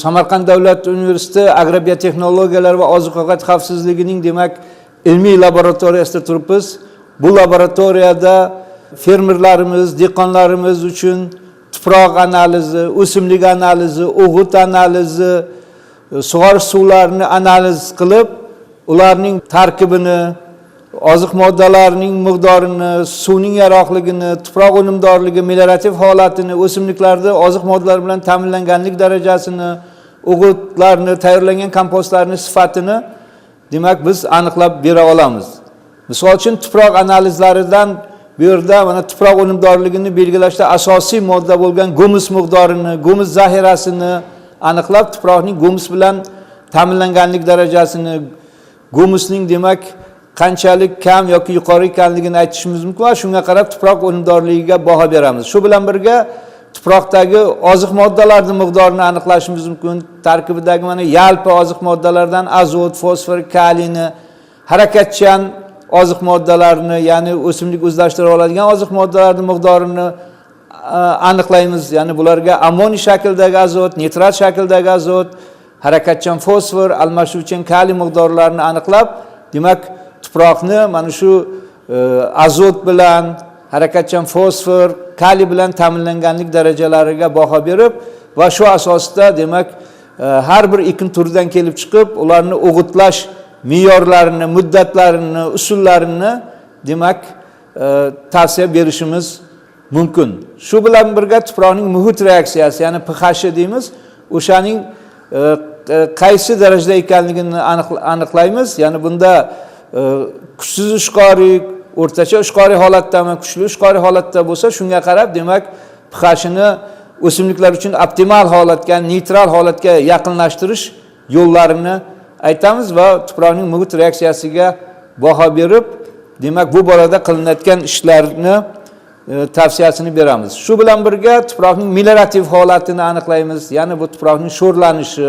Samarqand davlat universiteti agrobiotexnologiyalar va oziq-ovqat xavfsizligining demak ilmiy laboratoriyasida turibmiz. Bu laboratoriyada fermerlarimiz, dehqonlarimiz uchun tuproq analizi, o'simlik analizi, o'g'it analizi, sug'orish suvlarini analiz qilib, ularning tarkibini, oziq moddalarining miqdorini, suvning yaroqligini, tuproq unumdorligi, meliorativ holatini, o'simliklarda oziq moddalar bilan ta'minlanganlik darajasini, o'g'itlarni, tayyorlangan kompostlarning sifatini demak biz aniqlab bera olamiz. Misol uchun tuproq analizlaridan bu yerda mana tuproq unumdorligini belgilashda asosiy modda bo'lgan gumus miqdorini, gumus zaxirasini aniqlab, tuproqning gumus bilan ta'minlanganlik darajasini, gumusning demak qanchalik kam yoki yuqori ekanligini aytishimiz mumkin va shunga qarab tuproq unumdorligiga baho beramiz. Shu bilan birga tuproqdagi oziq moddalarning miqdorini aniqlashimiz mumkin. Tarkibidagi mana yalpi oziq moddalardan azot, fosfor, kaliyni, harakatchan oziq moddalarni, ya'ni o'simlik o'zlashtira oladigan oziq moddalarning miqdorini aniqlaymiz. Ya'ni bularga ammoniy shaklidagi azot, nitrat shaklidagi azot, harakatchan fosfor, almashuvchan kaliy miqdorlarini aniqlab, demak tuproqni mana shu azot bilan, harakatchan fosfor, kaliy bilan ta'minlanganlik darajalariga baho berib va shu asosda demak har bir ekin turidan kelib chiqib, ularni o'g'itlash me'yorlarini, muddatlarini, usullarini demak tavsiya berishimiz mumkin. Shu bilan birga tuproqning muhit reaksiyasi, ya'ni pH deymiz, o'shaning qaysi darajada ekanligini aniqlaymiz. Ya'ni bunda kuchsiz ishqoriy, o'rtacha ishqoriy holatdami, kuchli ishqoriy holatda bo'lsa, shunga qarab demak pHni o'simliklar uchun optimal holatga, neytral holatga yaqinlashtirish yo'llarini aytamiz va tuproqning muhit reaksiyasiga baho berib, demak bu borada qilinayotgan ishlarni tavsiyasini beramiz. Shu bilan birga tuproqning meliorativ holatini aniqlaymiz. Ya'ni bu tuproqning sho'rlanishi,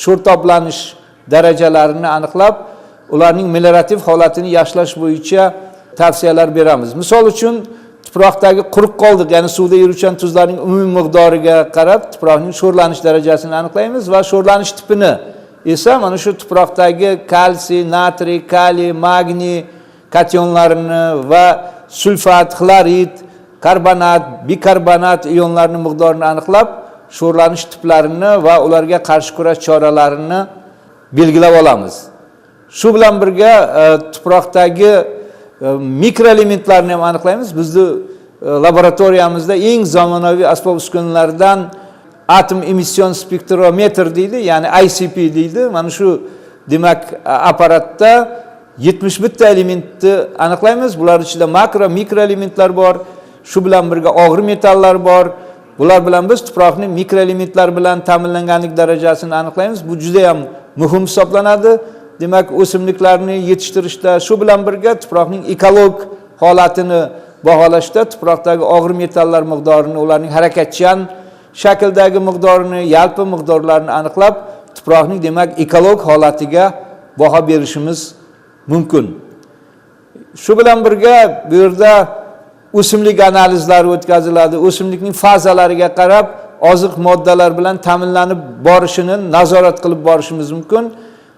sho'r toplanish darajalarini aniqlab, ularning meliorativ holatini yaxshilash bo'yicha tavsiyalar beramiz. Misol uchun tuproqdagi quruq qoldiq, ya'ni suvda eruvchan tuzlarning umumiy miqdoriga qarab tuproqning sho'rlanish darajasini aniqlaymiz va sho'rlanish tipini esa mana shu tuproqdagi kalsiy, natriy, kaliy, magniy kationlarini va sulfat, xlorid, karbonat, bikarbonat ionlarining miqdorini aniqlab, sho'rlanish tiplarini va ularga qarshi kurash choralarini belgilab olamiz. Shu bilan birga tuproqdagi mikroelementlarni ham aniqlaymiz. Bizning laboratoriyamizda eng zamonaviy asbob-uskunalardan atom emission spektrometr deydi, ya'ni ICP deydi. Mana shu demak apparatda 71 ta elementni aniqlaymiz. Bular ichida makro, mikroelementlar bor. Shu bilan birga og'ir metallar bor. Bular bilan biz tuproqning mikroelementlar bilan ta'minlanganlik darajasini aniqlaymiz. Bu juda ham muhim hisoblanadi. Demak, o'simliklarni yetishtirishda, shu bilan birga tuproqning ekolog holatini baholashda tuproqdagi og'ir metallar miqdorini, ularning harakatchan shakldagi miqdorini, yalpi miqdorlarini aniqlab, tuproqning demak ekolog holatiga baho berishimiz mumkin. Shu bilan birga bu yerda o'simlik analizlari o'tkaziladi. O'simlikning fazalariga qarab oziq moddalar bilan ta'minlanib borishini nazorat qilib borishimiz mumkin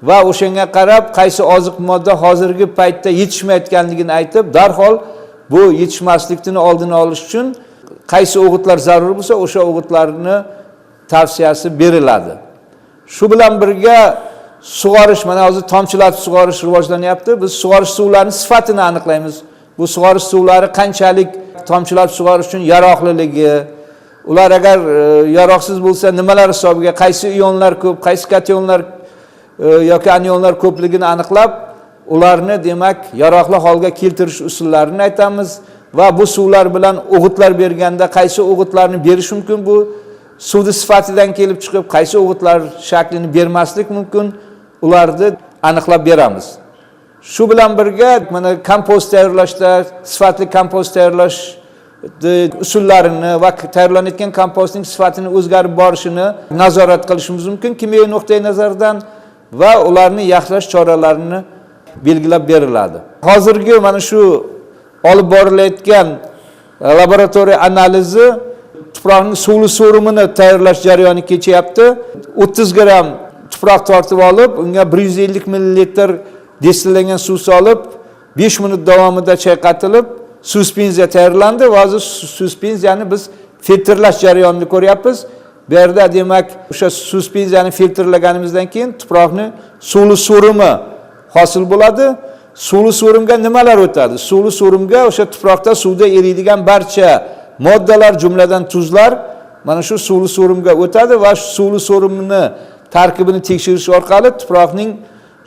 va o'shanga qarab qaysi oziq modda hozirgi paytda yetishmayotganligini aytib, darhol bu yetishmaslikni oldini olish uchun qaysi o'g'itlar zarur bo'lsa, o'sha o'g'itlarni tavsiyasi beriladi. Shu bilan birga sug'orish, mana hozir tomchilatib sug'orish rivojlanyapti. Biz sug'orish suvlarining sifatini aniqlaymiz. Bu sug'orish suvlari qanchalik tomchilatib sug'orish uchun yaroqliligi, ular agar yaroqsiz bo'lsa nimalar hisobiga, qaysi ionlar ko'p, qaysi kationlar yoki anionlar ko'pligini aniqlab, ularni demak yaroqli holga keltirish usullarini aytamiz va bu suvlar bilan o'g'itlar berganda qaysi o'g'itlarni berish mumkin, bu suvni sifatidan kelib chiqib qaysi o'g'itlar shaklini bermaslik mumkin, ularni aniqlab beramiz. Shu bilan birga mana kompost tayyorlashda sifatli kompost tayyorlash usullarini va tayyorlanayotgan kompostning sifatini o'zgarib borishini nazorat qilishimiz mumkin kimyoviy nuqtai nazardan va ularni yaxshilash choralarini belgilab beriladi. Hozirgi mana shu olib borilayotgan laboratoriya analizi tuproqning suvli so'rimini tayyorlash jarayoni kechyapti. 30 gram tuproq tortib olib, unga 150 ml destillangan suv solib, 5 minut davomida chayqatilib, suspenziya tayyorlandi va hozir suspenziyani biz filtrlash jarayonini ko'ryapmiz. Bu yerda demak, o'sha suspenziyani filtrlaganimizdan keyin tuproqning suvli so'rimi hosil bo'ladi. Suvli so'rimga nimalar o'tadi? Suvli so'rimga o'sha tuproqda suvda eriydigan barcha moddalar, jumladan tuzlar mana shu suvli so'rimga o'tadi va suvli so'rimni tarkibini tekshirish orqali tuproqning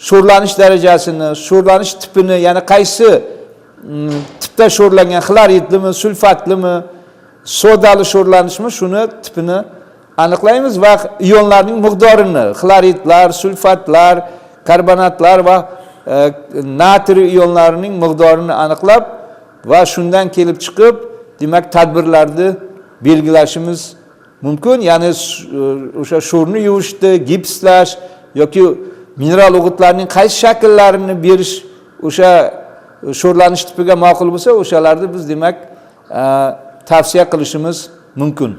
sho'rlanish darajasini, sho'rlanish tipini, ya'ni qaysi tipda sho'rlangan, xloridlimi, sulfatlimi, sodali sho'rlanishmi, shuni tipini aniqlaymiz va ionlarning miqdorini, xloridlar, sulfatlar, karbonatlar va natriy ionlarining miqdorini aniqlab va shundan kelib chiqib, demak, tadbirlarni belgilashimiz mumkin. Ya'ni o'sha sho'rni yuvishni, gipslash yoki mineral o'g'itlarning qaysi shakllarini berish o'sha sho'rlanish tipiga ma'qul bo'lsa, o'shalarni biz demak tavsiya qilishimiz mumkin.